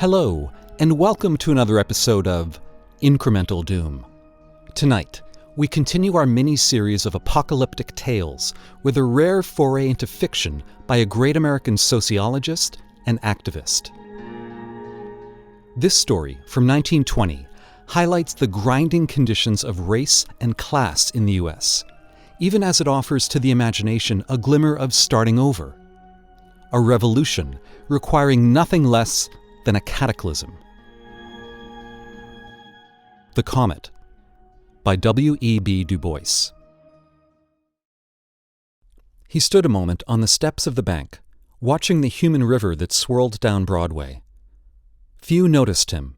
Hello, and welcome to another episode of Incremental Doom. Tonight, we continue our mini-series of apocalyptic tales with a rare foray into fiction by a great American sociologist and activist. This story, from 1920, highlights the grinding conditions of race and class in the U.S., even as it offers to the imagination a glimmer of starting over. A revolution requiring nothing less than a cataclysm. The Comet, by W.E.B. Du Bois. He stood a moment on the steps of the bank, watching the human river that swirled down Broadway. Few noticed him.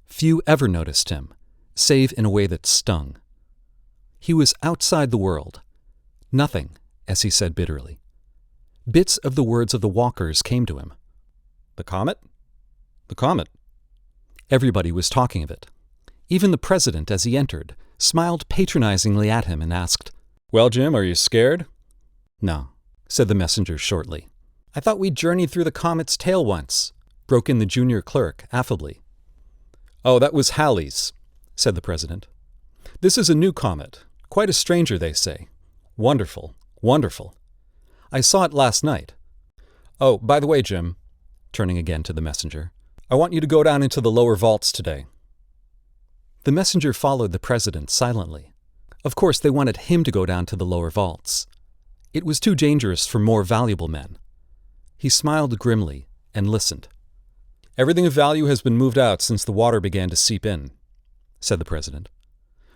Few ever noticed him, save in a way that stung. He was outside the world. Nothing, as he said bitterly. Bits of the words of the walkers came to him. The comet? The comet. Everybody was talking of it. Even the president, as he entered, smiled patronizingly at him and asked, "Well, Jim, are you scared?" "No," said the messenger shortly. "I thought we journeyed through the comet's tail once," broke in the junior clerk affably. "Oh, that was Halley's," said the president. "This is a new comet. Quite a stranger, they say. Wonderful, wonderful. I saw it last night. Oh, by the way, Jim," turning again to the messenger, "I want you to go down into the lower vaults today." The messenger followed the president silently. Of course, they wanted him to go down to the lower vaults. It was too dangerous for more valuable men. He smiled grimly and listened. "Everything of value has been moved out since the water began to seep in," said the president.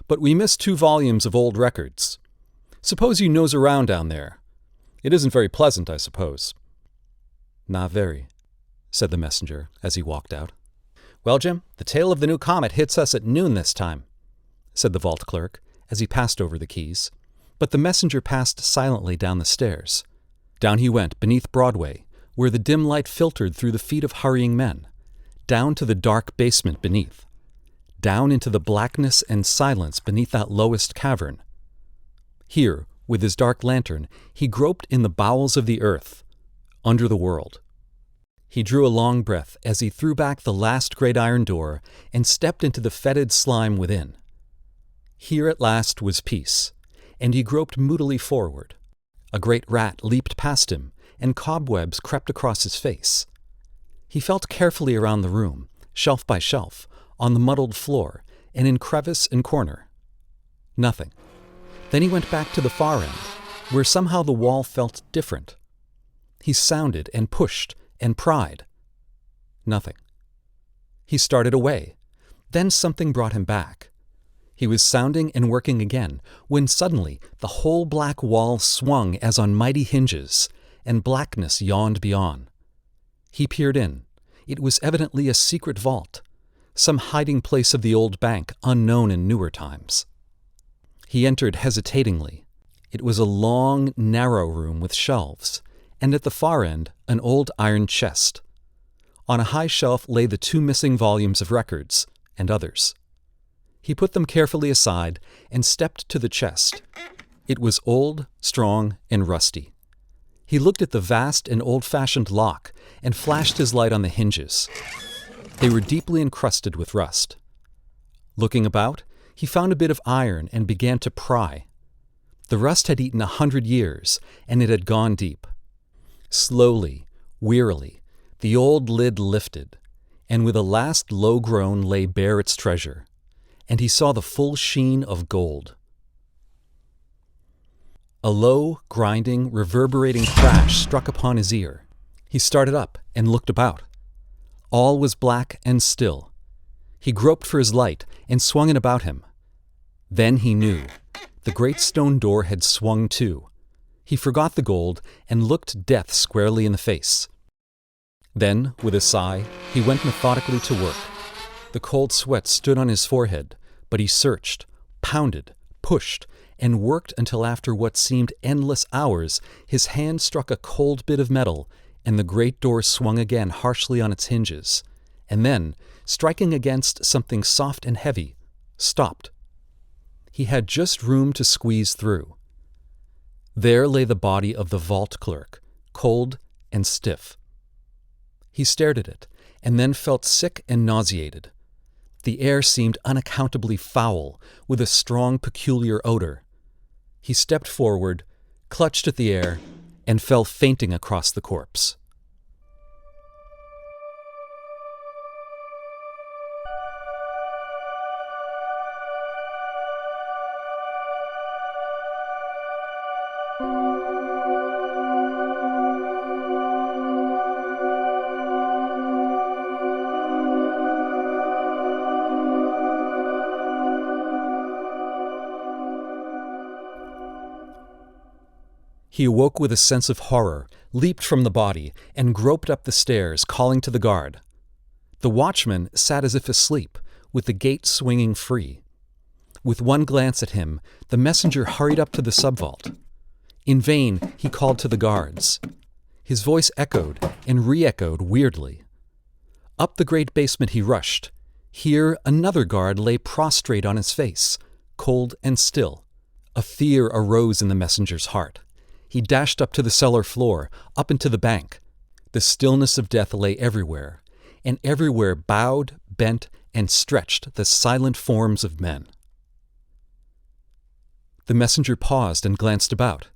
"But we missed 2 volumes of old records. Suppose you nose around down there. It isn't very pleasant, I suppose." "Not very," said the messenger as he walked out. "Well, Jim, the tail of the new comet hits us at noon this time," said the vault clerk as he passed over the keys. But the messenger passed silently down the stairs. Down he went beneath Broadway, where the dim light filtered through the feet of hurrying men, down to the dark basement beneath, down into the blackness and silence beneath that lowest cavern. Here, with his dark lantern, he groped in the bowels of the earth, under the world. He drew a long breath as he threw back the last great iron door and stepped into the fetid slime within. Here at last was peace, and he groped moodily forward. A great rat leaped past him, and cobwebs crept across his face. He felt carefully around the room, shelf by shelf, on the muddled floor, and in crevice and corner. Nothing. Then he went back to the far end, where somehow the wall felt different. He sounded and pushed and pried. Nothing. He started away. Then something brought him back. He was sounding and working again, when suddenly the whole black wall swung as on mighty hinges, and blackness yawned beyond. He peered in. It was evidently a secret vault, some hiding place of the old bank unknown in newer times. He entered hesitatingly. It was a long, narrow room with shelves, and at the far end, an old iron chest. On a high shelf lay the 2 missing volumes of records, and others. He put them carefully aside and stepped to the chest. It was old, strong, and rusty. He looked at the vast and old-fashioned lock and flashed his light on the hinges. They were deeply encrusted with rust. Looking about, he found a bit of iron and began to pry. The rust had eaten 100 years, and it had gone deep. Slowly, wearily, the old lid lifted, and with a last low groan lay bare its treasure, and he saw the full sheen of gold. A low, grinding, reverberating crash struck upon his ear. He started up and looked about. All was black and still. He groped for his light and swung it about him. Then he knew. The great stone door had swung to. He forgot the gold and looked death squarely in the face. Then, with a sigh, he went methodically to work. The cold sweat stood on his forehead, but he searched, pounded, pushed, and worked until after what seemed endless hours, his hand struck a cold bit of metal, and the great door swung again harshly on its hinges, and then, striking against something soft and heavy, stopped. He had just room to squeeze through. There lay the body of the vault clerk, cold and stiff. He stared at it, and then felt sick and nauseated. The air seemed unaccountably foul, with a strong, peculiar odor. He stepped forward, clutched at the air, and fell fainting across the corpse. He awoke with a sense of horror, leaped from the body, and groped up the stairs, calling to the guard. The watchman sat as if asleep, with the gate swinging free. With one glance at him, the messenger hurried up to the subvault. In vain, he called to the guards. His voice echoed and re-echoed weirdly. Up the great basement he rushed. Here another guard lay prostrate on his face, cold and still. A fear arose in the messenger's heart. He dashed up to the cellar floor, up into the bank. The stillness of death lay everywhere, and everywhere bowed, bent, and stretched the silent forms of men. The messenger paused and glanced about.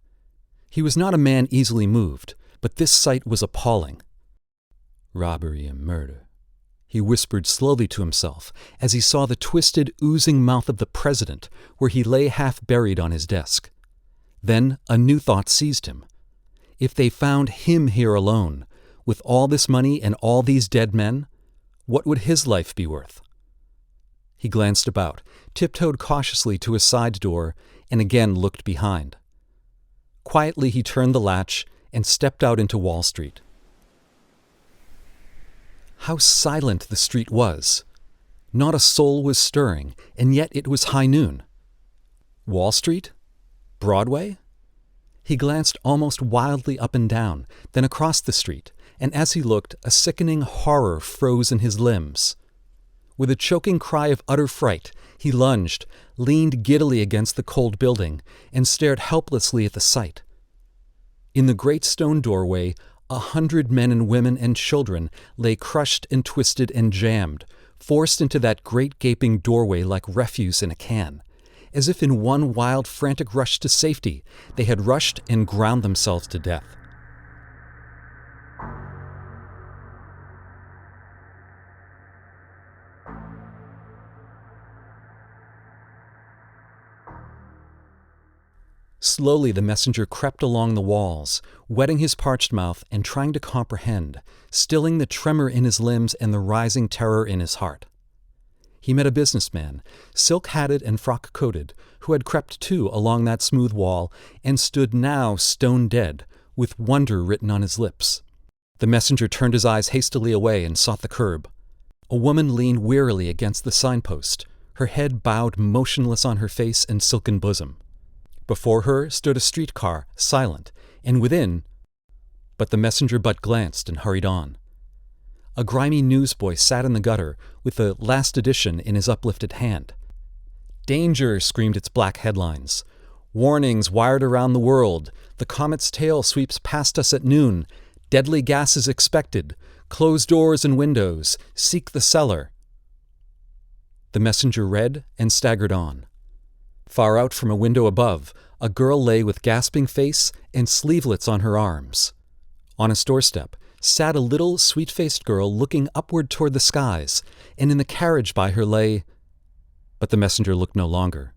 He was not a man easily moved, but this sight was appalling. "Robbery and murder," he whispered slowly to himself as he saw the twisted, oozing mouth of the president where he lay half buried on his desk. Then a new thought seized him. If they found him here alone, with all this money and all these dead men, what would his life be worth? He glanced about, tiptoed cautiously to a side door, and again looked behind. Quietly he turned the latch and stepped out into Wall Street. How silent the street was! Not a soul was stirring, and yet it was high noon. Wall Street? Broadway? He glanced almost wildly up and down, then across the street, and as he looked, a sickening horror froze in his limbs. With a choking cry of utter fright, he lunged, leaned giddily against the cold building, and stared helplessly at the sight. In the great stone doorway, 100 men and women and children lay crushed and twisted and jammed, forced into that great gaping doorway like refuse in a can. As if in one wild, frantic rush to safety, they had rushed and ground themselves to death. Slowly the messenger crept along the walls, wetting his parched mouth and trying to comprehend, stilling the tremor in his limbs and the rising terror in his heart. He met a businessman, silk-hatted and frock-coated, who had crept too along that smooth wall and stood now stone-dead, with wonder written on his lips. The messenger turned his eyes hastily away and sought the curb. A woman leaned wearily against the signpost, her head bowed motionless on her face and silken bosom. Before her stood a streetcar, silent, and within— But the messenger but glanced and hurried on. A grimy newsboy sat in the gutter with the last edition in his uplifted hand. "Danger!" screamed its black headlines. "Warnings wired around the world. The comet's tail sweeps past us at noon. Deadly gases expected. Close doors and windows. Seek the cellar." The messenger read and staggered on. Far out from a window above, a girl lay with gasping face and sleevelets on her arms. On a doorstep sat a little sweet-faced girl looking upward toward the skies, and in the carriage by her lay— But the messenger looked no longer.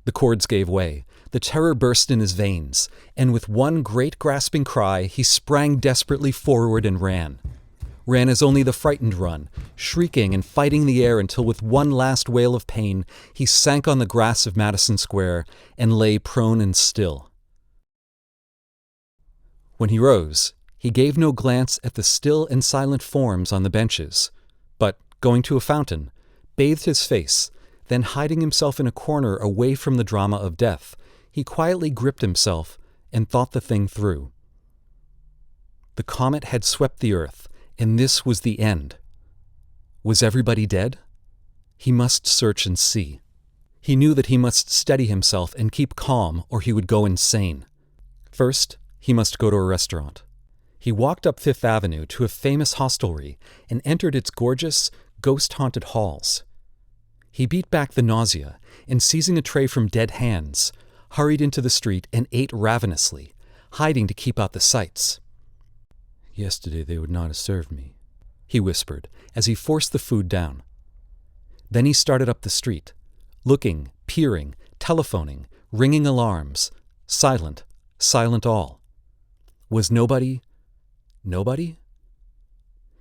The cords gave way, the terror burst in his veins, and with one great grasping cry he sprang desperately forward and ran. Ran as only the frightened run, shrieking and fighting the air until with one last wail of pain he sank on the grass of Madison Square and lay prone and still. When he rose, he gave no glance at the still and silent forms on the benches, but, going to a fountain, bathed his face, then hiding himself in a corner away from the drama of death, he quietly gripped himself and thought the thing through. The comet had swept the earth, and this was the end. Was everybody dead? He must search and see. He knew that he must steady himself and keep calm, or he would go insane. First, he must go to a restaurant. He walked up Fifth Avenue to a famous hostelry and entered its gorgeous, ghost-haunted halls. He beat back the nausea and, seizing a tray from dead hands, hurried into the street and ate ravenously, hiding to keep out the sights. "Yesterday they would not have served me," he whispered as he forced the food down. Then he started up the street, looking, peering, telephoning, ringing alarms, silent all. Was nobody?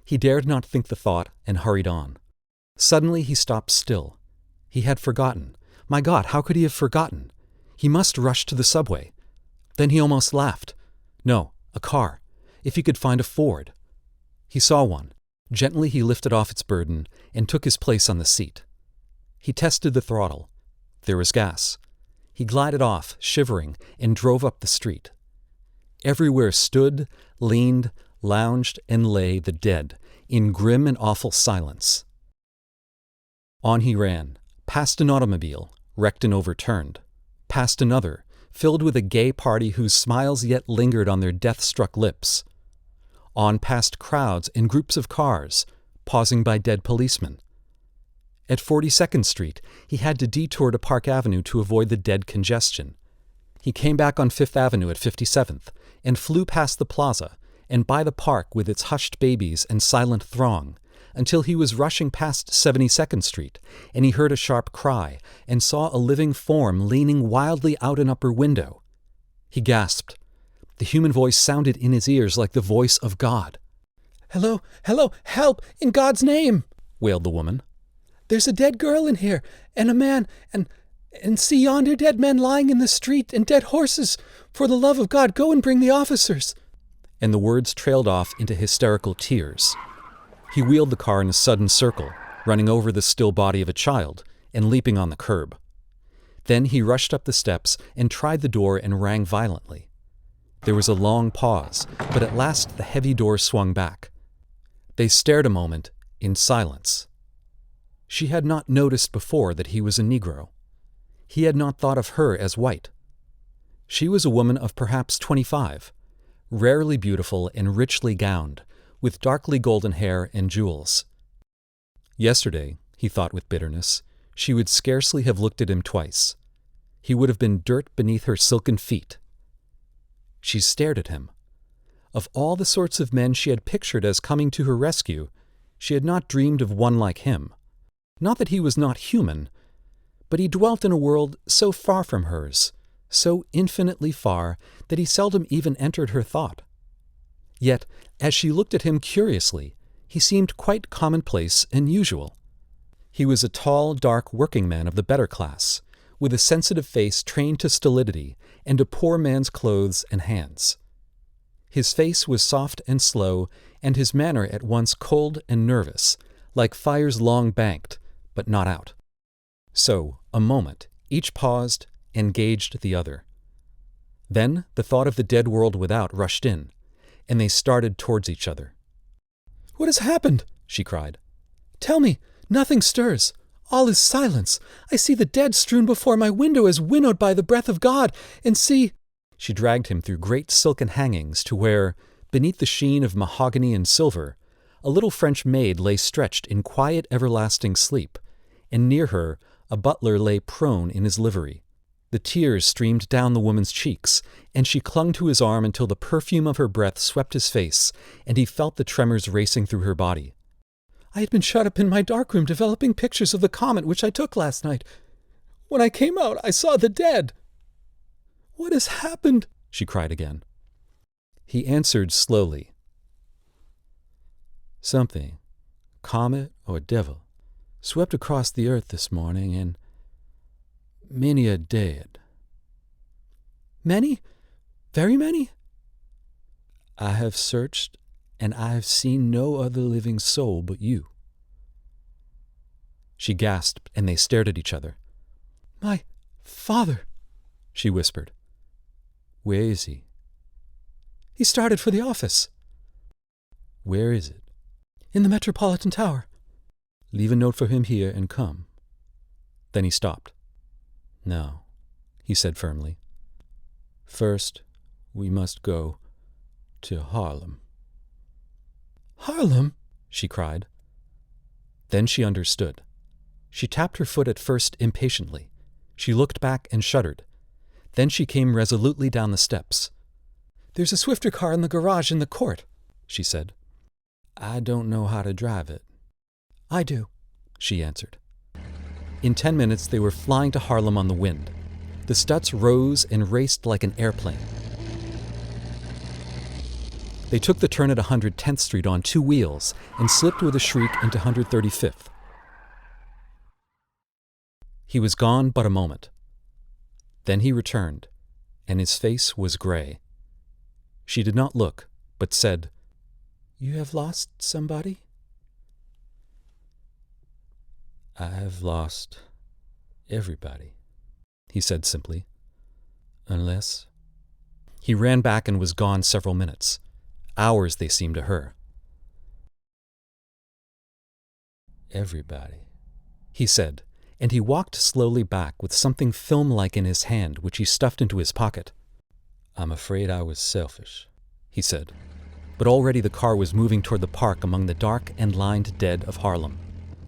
He dared not think the thought and hurried on. Suddenly he stopped still. He had forgotten. My God, how could he have forgotten? He must rush to the subway. Then he almost laughed. No, a car. If he could find a Ford. He saw one. Gently he lifted off its burden and took his place on the seat. He tested the throttle. There was gas. He glided off, shivering, and drove up the street. Everywhere stood, leaned, lounged, and lay the dead, in grim and awful silence. On he ran, past an automobile, wrecked and overturned, past another, filled with a gay party whose smiles yet lingered on their death-struck lips. On past crowds and groups of cars, pausing by dead policemen. At 42nd Street, he had to detour to Park Avenue to avoid the dead congestion. He came back on Fifth Avenue at 57th and flew past the plaza and by the park with its hushed babies and silent throng until he was rushing past 72nd Street and he heard a sharp cry and saw a living form leaning wildly out an upper window. He gasped. The human voice sounded in his ears like the voice of God. "Hello, help, in God's name," wailed the woman. "There's a dead girl in here, and a man, and see yonder dead men lying in the street, and dead horses. For the love of God, go and bring the officers." And the words trailed off into hysterical tears. He wheeled the car in a sudden circle, running over the still body of a child, and leaping on the curb. Then he rushed up the steps and tried the door and rang violently. There was a long pause, but at last the heavy door swung back. They stared a moment, in silence. She had not noticed before that he was a Negro. He had not thought of her as white. She was a woman of perhaps 25, rarely beautiful and richly gowned, with darkly golden hair and jewels. Yesterday, he thought with bitterness, she would scarcely have looked at him twice. He would have been dirt beneath her silken feet. She stared at him. Of all the sorts of men she had pictured as coming to her rescue, she had not dreamed of one like him. Not that he was not human, but he dwelt in a world so far from hers, so infinitely far that he seldom even entered her thought. Yet, as she looked at him curiously, he seemed quite commonplace and usual. He was a tall, dark working man of the better class, with a sensitive face trained to stolidity and a poor man's clothes and hands. His face was soft and slow, and his manner at once cold and nervous, like fires long banked, but not out. So, a moment, each paused and gauged the other. Then the thought of the dead world without rushed in, and they started towards each other. "What has happened?" she cried. "Tell me, nothing stirs. All is silence. I see the dead strewn before my window as winnowed by the breath of God, and see—" She dragged him through great silken hangings to where, beneath the sheen of mahogany and silver, a little French maid lay stretched in quiet everlasting sleep, and near her a butler lay prone in his livery. The tears streamed down the woman's cheeks, and she clung to his arm until the perfume of her breath swept his face, and he felt the tremors racing through her body. "I had been shut up in my darkroom developing pictures of the comet which I took last night. When I came out, I saw the dead." "What has happened?" she cried again. He answered slowly. "Something, comet or devil, swept across the earth this morning, and many are dead." "Many? Very many?" "I have searched, and I have seen no other living soul but you." She gasped, and they stared at each other. "My father," she whispered. "Where is he?" "He started for the office." "Where is it?" "In the Metropolitan Tower." "Leave a note for him here and come." Then he stopped. "Now," he said firmly, "first we must go to Harlem." Harlem, she cried. Then she understood. She tapped her foot at first impatiently. She looked back and shuddered. Then she came resolutely down the steps. There's a swifter car in the garage in the court, she said. I don't know how to drive it. I do, she answered. In 10 minutes they were flying to Harlem on the wind. The Stutz rose and raced like an airplane. They took the turn at 110th Street on 2 wheels and slipped with a shriek into 135th. He was gone but a moment. Then he returned, and his face was gray. She did not look, but said, You have lost somebody? I have lost everybody, he said simply. Unless... He ran back and was gone several minutes. Hours they seemed to her. Everybody, he said, and he walked slowly back with something film-like in his hand which he stuffed into his pocket. I'm afraid I was selfish, he said. But already the car was moving toward the park among the dark and lined dead of Harlem.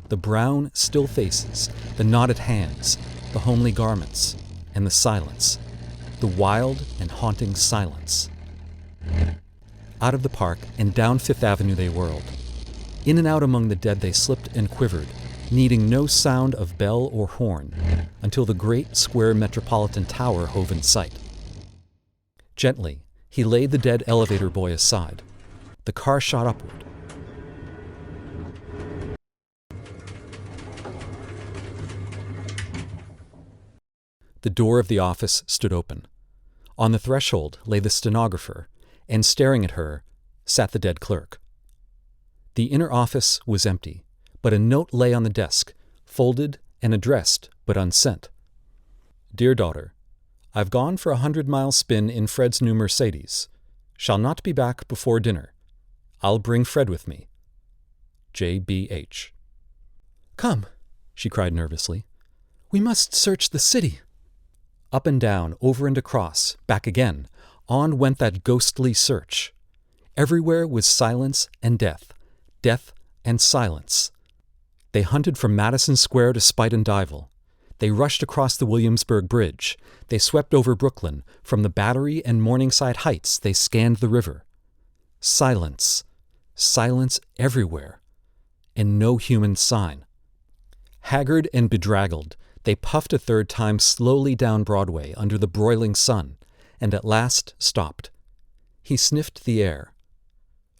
The brown, still faces, the knotted hands, the homely garments, and the silence, the wild and haunting silence. Out of the park and down Fifth Avenue they whirled. In and out among the dead they slipped and quivered, needing no sound of bell or horn, until the great square Metropolitan Tower hove in sight. Gently, he laid the dead elevator boy aside. The car shot upward. The door of the office stood open. On the threshold lay the stenographer, and staring at her sat the dead clerk. The inner office was empty, but a note lay on the desk, folded and addressed, but unsent. Dear daughter, I've gone for 100-mile spin in Fred's new Mercedes. Shall not be back before dinner. I'll bring Fred with me. J.B.H. Come, she cried nervously. We must search the city. Up and down, over and across, back again, on went that ghostly search. Everywhere was silence and death, death and silence. They hunted from Madison Square to Spuyten Duyvil. They rushed across the Williamsburg Bridge. They swept over Brooklyn. From the Battery and Morningside Heights they scanned the river. Silence, silence everywhere, and no human sign. Haggard and bedraggled, they puffed a third time slowly down Broadway under the broiling sun, and at last stopped. He sniffed the air.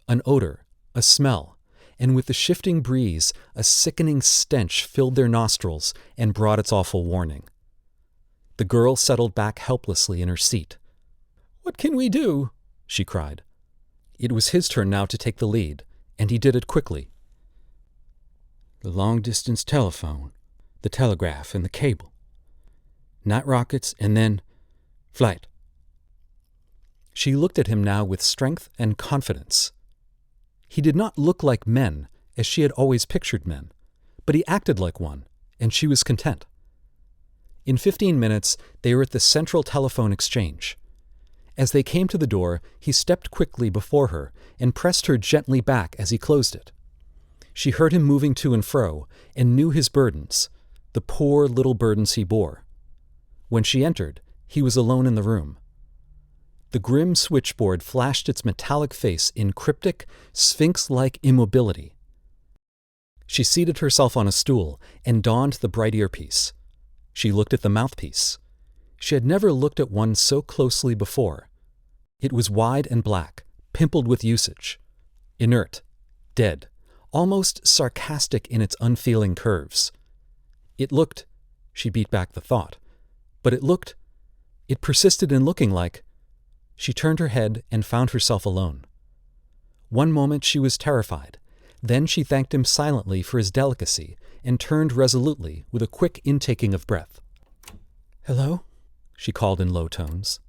An odor, a smell, and with the shifting breeze, a sickening stench filled their nostrils and brought its awful warning. The girl settled back helplessly in her seat. What can we do? She cried. It was his turn now to take the lead, and he did it quickly. The long-distance telephone, the telegraph, and the cable. Night rockets, and then flight. She looked at him now with strength and confidence. He did not look like men, as she had always pictured men, but he acted like one, and she was content. In 15 minutes, they were at the Central Telephone Exchange. As they came to the door, he stepped quickly before her and pressed her gently back as he closed it. She heard him moving to and fro, and knew his burdens, the poor little burdens he bore. When she entered, he was alone in the room. The grim switchboard flashed its metallic face in cryptic, sphinx-like immobility. She seated herself on a stool and donned the bright earpiece. She looked at the mouthpiece. She had never looked at one so closely before. It was wide and black, pimpled with usage, inert, dead, almost sarcastic in its unfeeling curves. It looked, she beat back the thought, but it persisted in looking like. She turned her head and found herself alone. One moment she was terrified. Then she thanked him silently for his delicacy and turned resolutely with a quick intaking of breath. Hello? She called in low tones.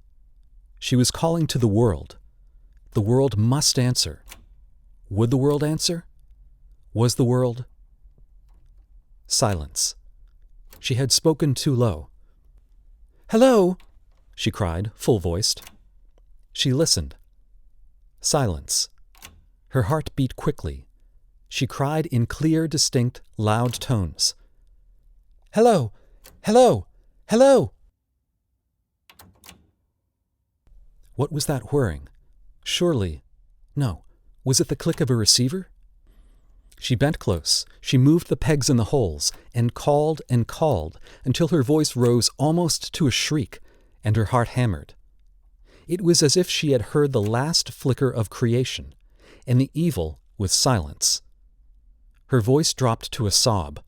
She was calling to the world. The world must answer. Would the world answer? Was the world? Silence. She had spoken too low. Hello, she cried, full-voiced. She listened. Silence. Her heart beat quickly. She cried in clear, distinct, loud tones. "Hello! Hello! Hello!" What was that whirring? Surely, no, was it the click of a receiver? She bent close, she moved the pegs in the holes, and called until her voice rose almost to a shriek, and her heart hammered. It was as if she had heard the last flicker of creation, and the evil was silence. Her voice dropped to a sob.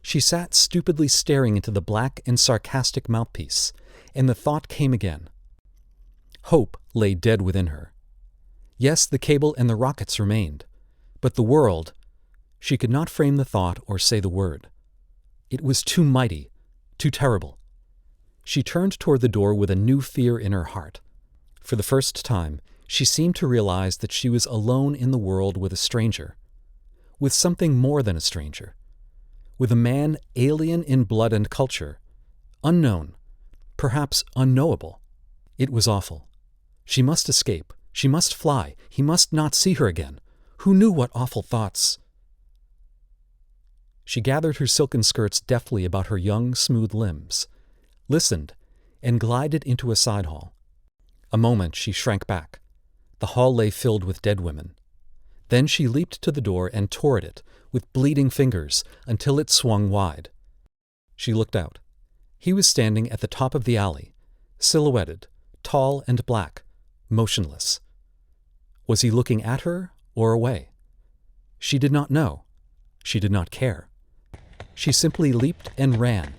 She sat stupidly staring into the black and sarcastic mouthpiece, and the thought came again. Hope lay dead within her. Yes, the cable and the rockets remained, but the world, she could not frame the thought or say the word. It was too mighty, too terrible. She turned toward the door with a new fear in her heart. For the first time, she seemed to realize that she was alone in the world with a stranger, with something more than a stranger, with a man alien in blood and culture, unknown, perhaps unknowable. It was awful. She must escape. She must fly. He must not see her again. Who knew what awful thoughts? She gathered her silken skirts deftly about her young, smooth limbs, listened, and glided into a side hall. A moment she shrank back. The hall lay filled with dead women. Then she leaped to the door and tore at it with bleeding fingers until it swung wide. She looked out. He was standing at the top of the alley, silhouetted, tall and black, motionless. Was he looking at her or away? She did not know. She did not care. She simply leaped and ran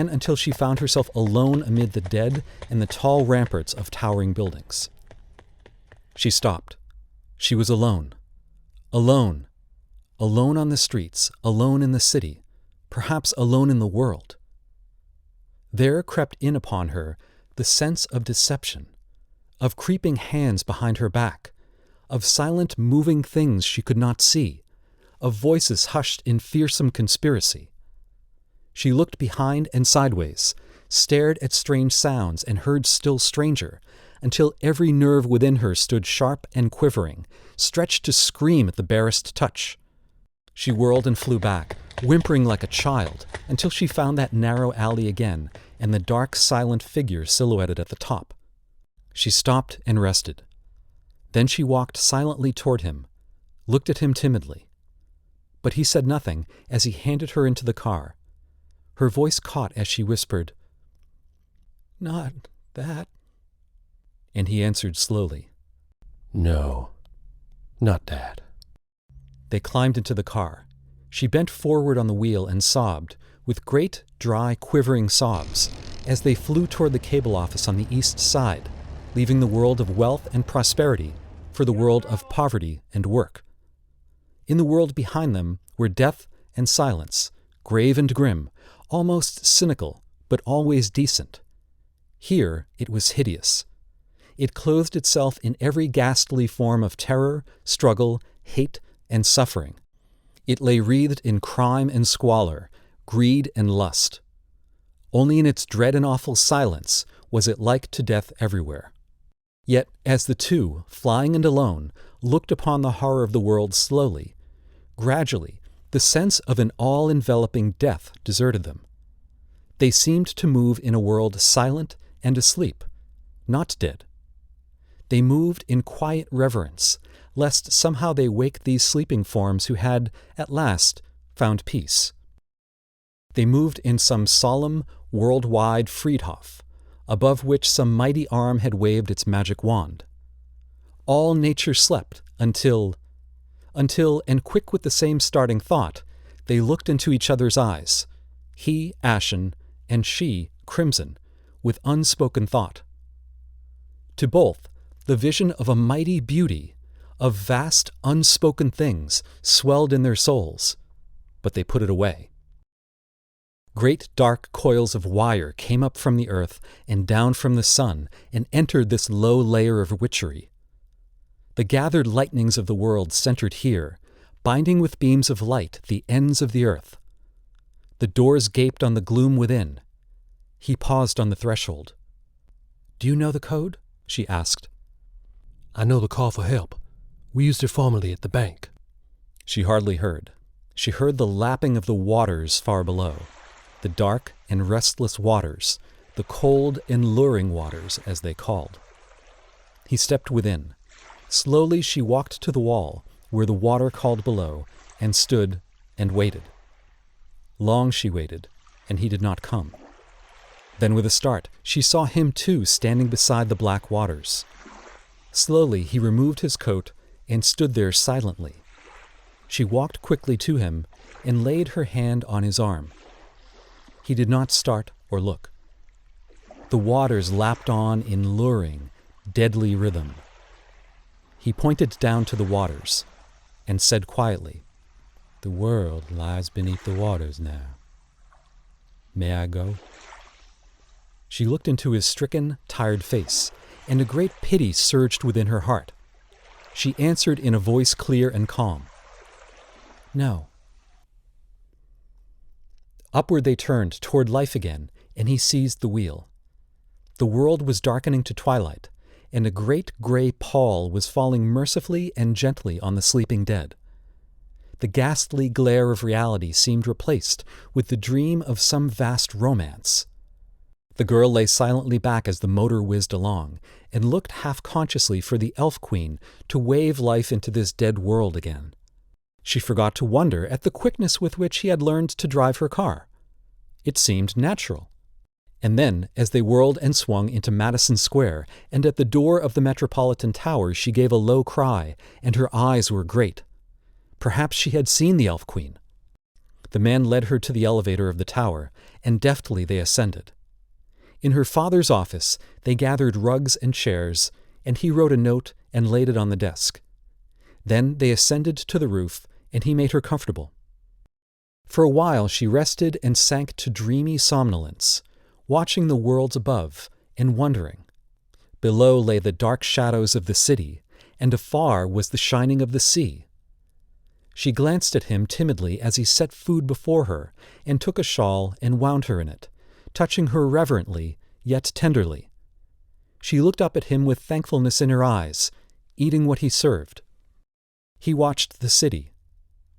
until she found herself alone amid the dead and the tall ramparts of towering buildings. She stopped. She was alone. Alone. Alone on the streets, alone in the city, perhaps alone in the world. There crept in upon her the sense of deception, of creeping hands behind her back, of silent moving things she could not see, of voices hushed in fearsome conspiracy. She looked behind and sideways, stared at strange sounds and heard still stranger, until every nerve within her stood sharp and quivering, stretched to scream at the barest touch. She whirled and flew back, whimpering like a child, until she found that narrow alley again and the dark, silent figure silhouetted at the top. She stopped and rested. Then she walked silently toward him, looked at him timidly. But he said nothing as he handed her into the car. Her voice caught as she whispered, "Not that." And he answered slowly, "No, not that." They climbed into the car. She bent forward on the wheel and sobbed, with great, dry, quivering sobs, as they flew toward the cable office on the east side, leaving the world of wealth and prosperity for the world of poverty and work. In the world behind them were death and silence, grave and grim, almost cynical, but always decent. Here it was hideous. It clothed itself in every ghastly form of terror, struggle, hate, and suffering. It lay wreathed in crime and squalor, greed and lust. Only in its dread and awful silence was it like to death everywhere. Yet, as the two, flying and alone, looked upon the horror of the world slowly, gradually, the sense of an all-enveloping death deserted them. They seemed to move in a world silent and asleep, not dead. They moved in quiet reverence, lest somehow they wake these sleeping forms who had, at last, found peace. They moved in some solemn, worldwide Friedhof, above which some mighty arm had waved its magic wand. All nature slept until, and quick with the same starting thought, they looked into each other's eyes, he ashen and she crimson, with unspoken thought. To both, the vision of a mighty beauty, of vast unspoken things, swelled in their souls, but they put it away. Great dark coils of wire came up from the earth and down from the sun and entered this low layer of witchery. The gathered lightnings of the world centered here, binding with beams of light the ends of the earth. The doors gaped on the gloom within. He paused on the threshold. "Do you know the code?" she asked. "I know the call for help. We used it formerly at the bank. She hardly heard. She heard the lapping of the waters far below, the dark and restless waters, the cold and luring waters, as they called. He stepped within. Slowly she walked to the wall, where the water called below, and stood and waited. Long she waited, and he did not come. Then with a start, she saw him too standing beside the black waters. Slowly he removed his coat and stood there silently. She walked quickly to him and laid her hand on his arm. He did not start or look. The waters lapped on in luring, deadly rhythm. He pointed down to the waters and said quietly, "The world lies beneath the waters now. May I go?" She looked into his stricken, tired face, and a great pity surged within her heart. She answered in a voice clear and calm, "No." Upward they turned toward life again, and he seized the wheel. The world was darkening to twilight, and a great gray pall was falling mercifully and gently on the sleeping dead. The ghastly glare of reality seemed replaced with the dream of some vast romance. The girl lay silently back as the motor whizzed along, and looked half-consciously for the elf queen to wave life into this dead world again. She forgot to wonder at the quickness with which he had learned to drive her car. It seemed natural. And then, as they whirled and swung into Madison Square, and at the door of the Metropolitan Tower, she gave a low cry, and her eyes were great. Perhaps she had seen the Elf Queen. The man led her to the elevator of the tower, and deftly they ascended. In her father's office, they gathered rugs and chairs, and he wrote a note and laid it on the desk. Then they ascended to the roof, and he made her comfortable. For a while she rested and sank to dreamy somnolence, watching the worlds above and wondering. Below lay the dark shadows of the city, and afar was the shining of the sea. She glanced at him timidly as he set food before her, and took a shawl and wound her in it, touching her reverently, yet tenderly. She looked up at him with thankfulness in her eyes, eating what he served. He watched the city.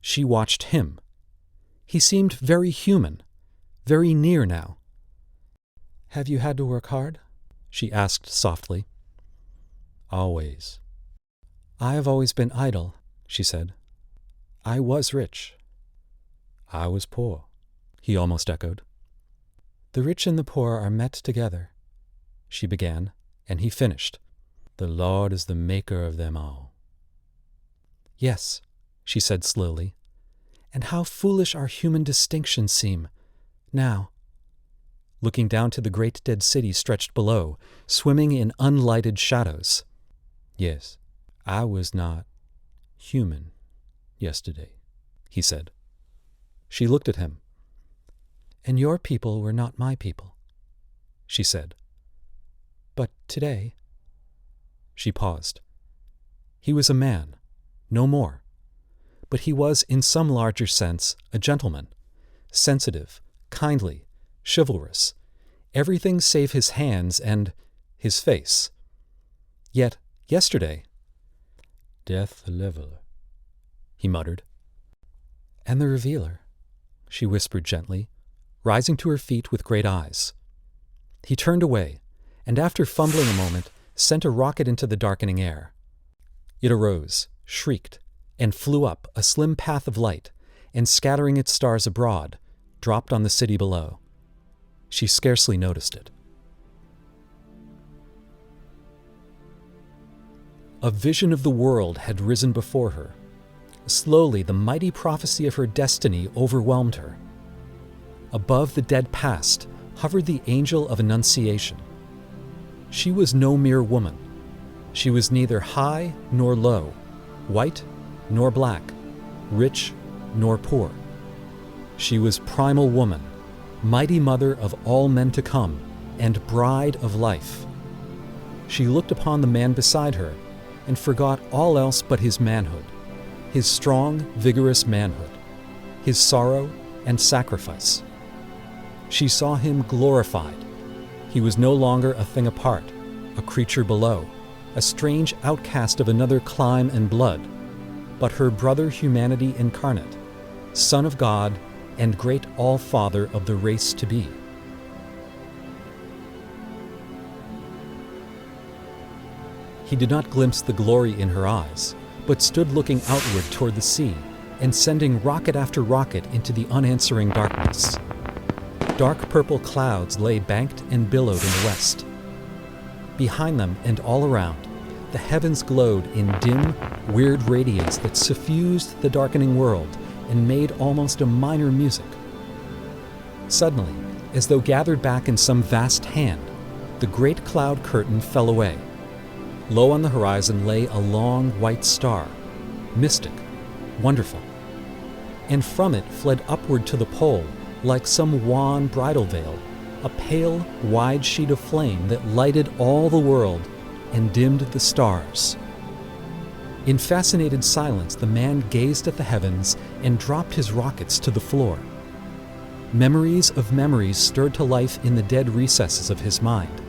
She watched him. He seemed very human, very near now. "Have you had to work hard?" she asked softly. "Always." "I have always been idle," she said. "I was rich." "I was poor," he almost echoed. "The rich and the poor are met together," she began, and he finished. "The Lord is the maker of them all." "Yes," she said slowly, "and how foolish our human distinctions seem, now," looking down to the great dead city stretched below, swimming in unlighted shadows. "Yes, I was not human yesterday," he said. She looked at him. "And your people were not my people," she said. "But today—" She paused. He was a man, no more. But he was, in some larger sense, a gentleman, sensitive, kindly, chivalrous, everything save his hands and his face. Yet, yesterday— "Death the leveler," he muttered. "And the revealer," she whispered gently, rising to her feet with great eyes. He turned away, and after fumbling a moment, sent a rocket into the darkening air. It arose, shrieked, and flew up a slim path of light, and scattering its stars abroad, dropped on the city below. She scarcely noticed it. A vision of the world had risen before her. Slowly the mighty prophecy of her destiny overwhelmed her. Above the dead past hovered the angel of Annunciation. She was no mere woman. She was neither high nor low, white nor black, rich nor poor. She was primal woman, mighty mother of all men to come, and bride of life. She looked upon the man beside her and forgot all else but his manhood, his strong, vigorous manhood, his sorrow and sacrifice. She saw him glorified. He was no longer a thing apart, a creature below. a strange outcast of another clime and blood, but her brother humanity incarnate, Son of God and great All-Father of the race to be. He did not glimpse the glory in her eyes, but stood looking outward toward the sea and sending rocket after rocket into the unanswering darkness. Dark purple clouds lay banked and billowed in the west. Behind them and all around, the heavens glowed in dim, weird radiance that suffused the darkening world and made almost a minor music. Suddenly, as though gathered back in some vast hand, the great cloud curtain fell away. Low on the horizon lay a long white star, mystic, wonderful. And from it fled upward to the pole, like some wan bridal veil, a pale, wide sheet of flame that lighted all the world and dimmed the stars. In fascinated silence, the man gazed at the heavens and dropped his rockets to the floor. Memories of memories stirred to life in the dead recesses of his mind.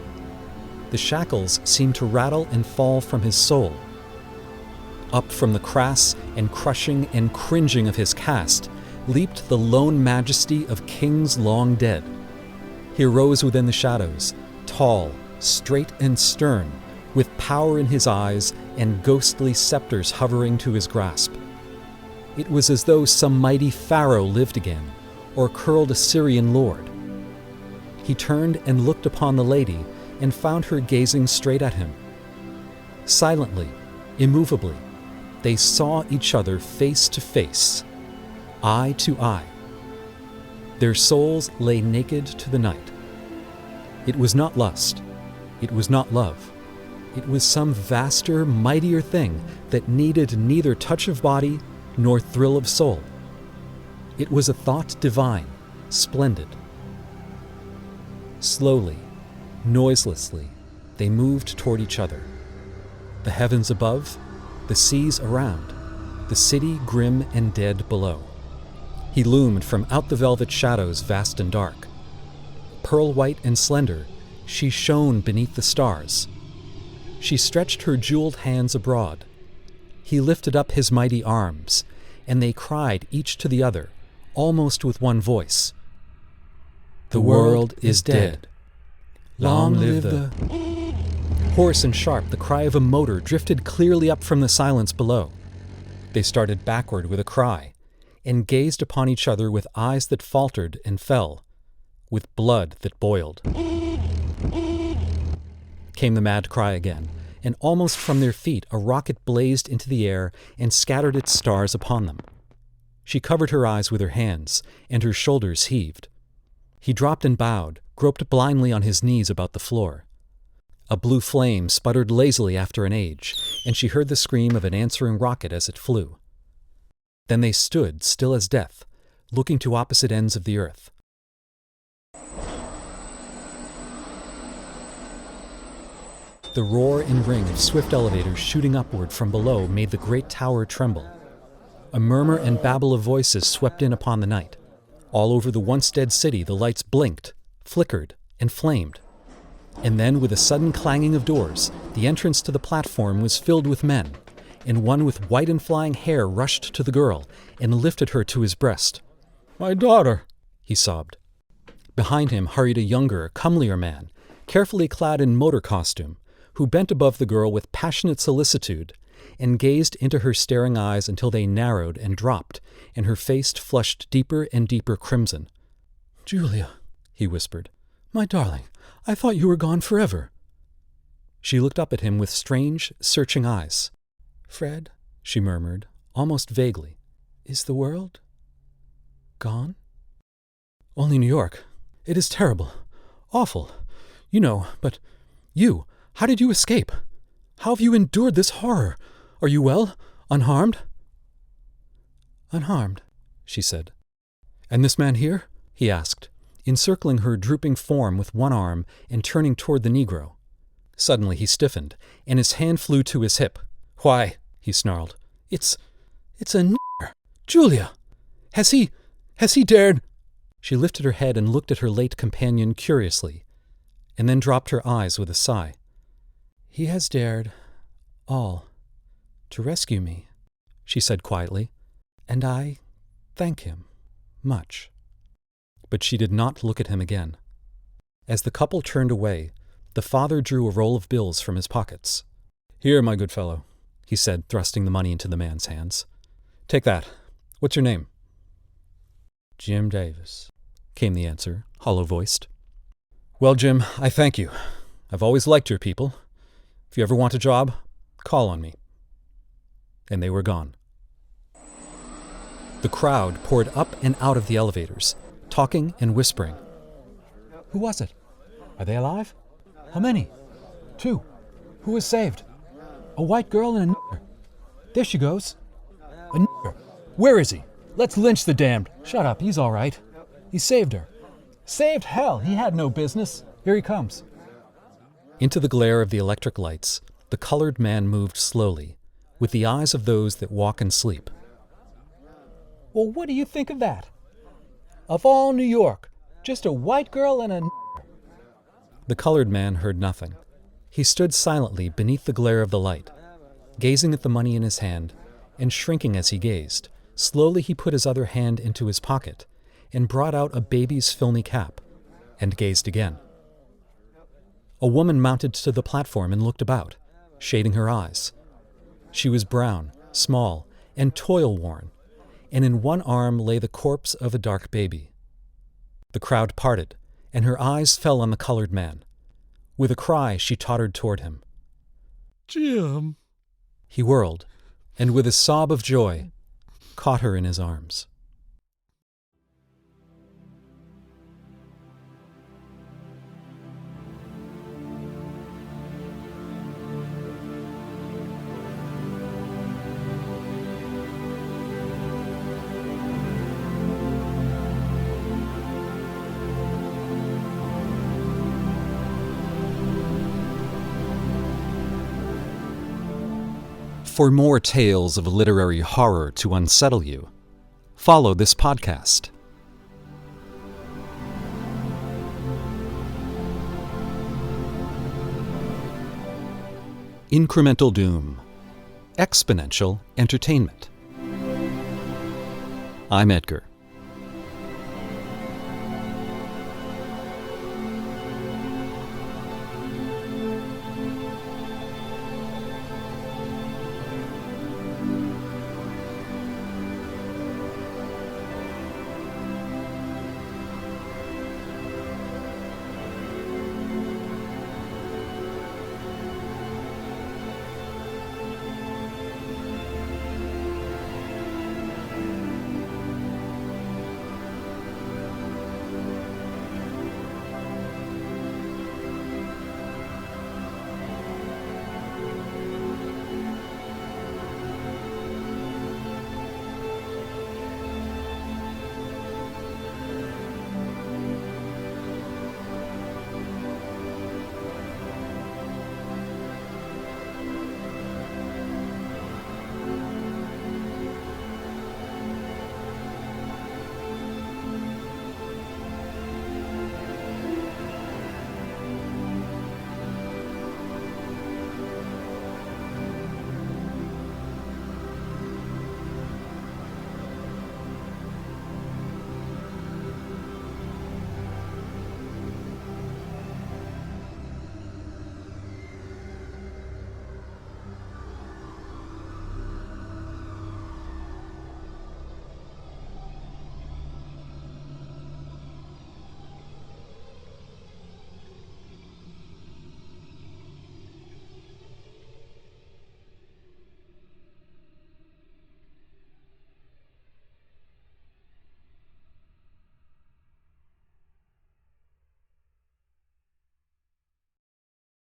The shackles seemed to rattle and fall from his soul. Up from the crass and crushing and cringing of his caste leaped the lone majesty of kings long dead. He arose within the shadows, tall, straight and stern, with power in his eyes and ghostly scepters hovering to his grasp. It was as though some mighty pharaoh lived again, or curled Assyrian lord. He turned and looked upon the lady and found her gazing straight at him. Silently, immovably, they saw each other face to face, eye to eye. Their souls lay naked to the night. It was not lust. It was not love. It was some vaster, mightier thing that needed neither touch of body nor thrill of soul. It was a thought divine, splendid. Slowly, noiselessly, they moved toward each other. The heavens above, the seas around, the city grim and dead below. He loomed from out the velvet shadows vast and dark. Pearl white and slender, she shone beneath the stars. She stretched her jeweled hands abroad. He lifted up his mighty arms, and they cried each to the other, almost with one voice. The world is dead. Long live the... Hoarse and sharp, the cry of a motor drifted clearly up from the silence below. They started backward with a cry, and gazed upon each other with eyes that faltered and fell, with blood that boiled. Came the mad cry again, and almost from their feet a rocket blazed into the air and scattered its stars upon them. She covered her eyes with her hands, and her shoulders heaved. He dropped and bowed, groped blindly on his knees about the floor. A blue flame sputtered lazily after an age, and she heard the scream of an answering rocket as it flew. Then they stood, still as death, looking to opposite ends of the earth. The roar and ring of swift elevators shooting upward from below made the great tower tremble. A murmur and babble of voices swept in upon the night. All over the once dead city the lights blinked, flickered, and flamed. And then, with a sudden clanging of doors, the entrance to the platform was filled with men, and one with white and flying hair rushed to the girl and lifted her to his breast. "My daughter," he sobbed. Behind him hurried a younger, comelier man, carefully clad in motor costume, who bent above the girl with passionate solicitude and gazed into her staring eyes until they narrowed and dropped, and her face flushed deeper and deeper crimson. "Julia," he whispered, "my darling, I thought you were gone forever." She looked up at him with strange, searching eyes. "Fred," she murmured, almost vaguely, "is the world gone?" "Only New York. It is terrible. Awful. You know, but you, how did you escape? How have you endured this horror? Are you well? Unharmed?" "Unharmed," she said. "And this man here?" he asked, encircling her drooping form with one arm and turning toward the Negro. Suddenly he stiffened, and his hand flew to his hip. "Why," he snarled, It's a n***er. Julia! Has he dared—" She lifted her head and looked at her late companion curiously, and then dropped her eyes with a sigh. "He has dared," all to rescue me," she said quietly, "and I thank him much." But she did not look at him again. As the couple turned away, the father drew a roll of bills from his pockets. "Here, my good fellow," he said, thrusting the money into the man's hands. "Take that. What's your name?" "Jim Davis," came the answer, hollow-voiced. "Well, Jim, I thank you. I've always liked your people. If you ever want a job, call on me." And they were gone. The crowd poured up and out of the elevators, talking and whispering. "Who was it? Are they alive? How many? 2. Who was saved? A white girl and a nigger. There she goes. A nigger. Where is he? Let's lynch the damned." "Shut up, he's all right. He saved her." "Saved hell, he had no business. Here he comes." Into the glare of the electric lights, the colored man moved slowly, with the eyes of those that walk and sleep. "Well, what do you think of that? Of all New York, just a white girl and a nigger." The colored man heard nothing. He stood silently beneath the glare of the light, gazing at the money in his hand, and shrinking as he gazed. Slowly he put his other hand into his pocket and brought out a baby's filmy cap, and gazed again. A woman mounted to the platform and looked about, shading her eyes. She was brown, small, and toil-worn, and in one arm lay the corpse of a dark baby. The crowd parted, and her eyes fell on the colored man. With a cry, she tottered toward him. "Jim!" He whirled, and with a sob of joy, caught her in his arms. For more tales of literary horror to unsettle you, follow this podcast. Incremental Doom. Exponential Entertainment. I'm Edgar.